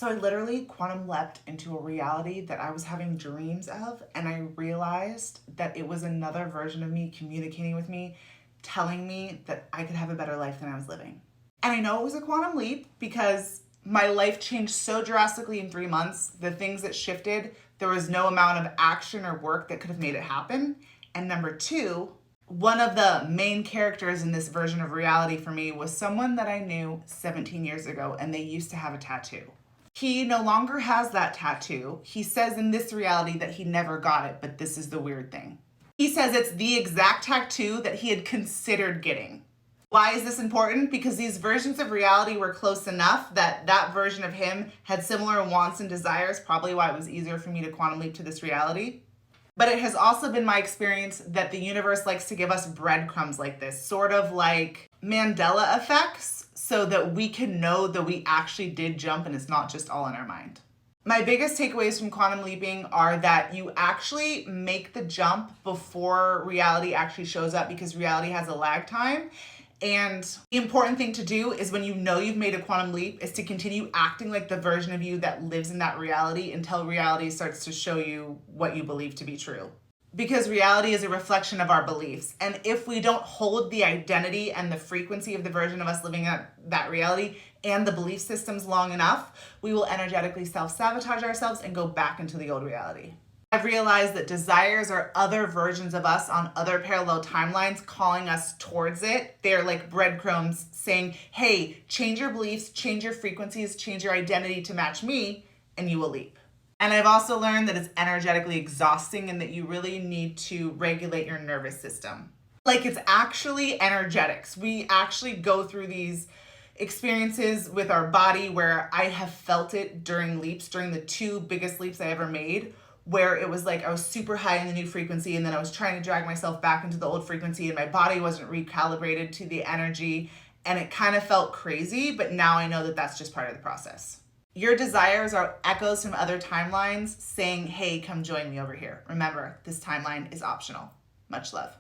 So I literally quantum leapt into a reality that I was having dreams of, and I realized that it was another version of me communicating with me, telling me that I could have a better life than I was living. And I know it was a quantum leap because my life changed so drastically in 3 months. The things that shifted, there was no amount of action or work that could have made it happen. And number two, one of the main characters in this version of reality for me was someone that I knew 17 years ago, and they used to have a tattoo. He no longer has that tattoo. He says in this reality that he never got it, but this is the weird thing. He says it's the exact tattoo that he had considered getting. Why is this important? Because these versions of reality were close enough that that version of him had similar wants and desires, probably why it was easier for me to quantum leap to this reality. But it has also been my experience that the universe likes to give us breadcrumbs like this, sort of like Mandela effects, so that we can know that we actually did jump and it's not just all in our mind. My biggest takeaways from quantum leaping are that you actually make the jump before reality actually shows up because reality has a lag time. And the important thing to do is when you know you've made a quantum leap is to continue acting like the version of you that lives in that reality until reality starts to show you what you believe to be true. Because reality is a reflection of our beliefs. And if we don't hold the identity and the frequency of the version of us living in that reality and the belief systems long enough, we will energetically self-sabotage ourselves and go back into the old reality. I've realized that desires are other versions of us on other parallel timelines calling us towards it. They're like breadcrumbs saying, hey, change your beliefs, change your frequencies, change your identity to match me, and you will leap. And I've also learned that it's energetically exhausting and that you really need to regulate your nervous system. Like it's actually energetics. We actually go through these experiences with our body where I have felt it during leaps, during the two biggest leaps I ever made, where it was like I was super high in the new frequency and then I was trying to drag myself back into the old frequency and my body wasn't recalibrated to the energy and it kind of felt crazy, but now I know that that's just part of the process. Your desires are echoes from other timelines saying, hey, come join me over here. Remember, this timeline is optional. Much love.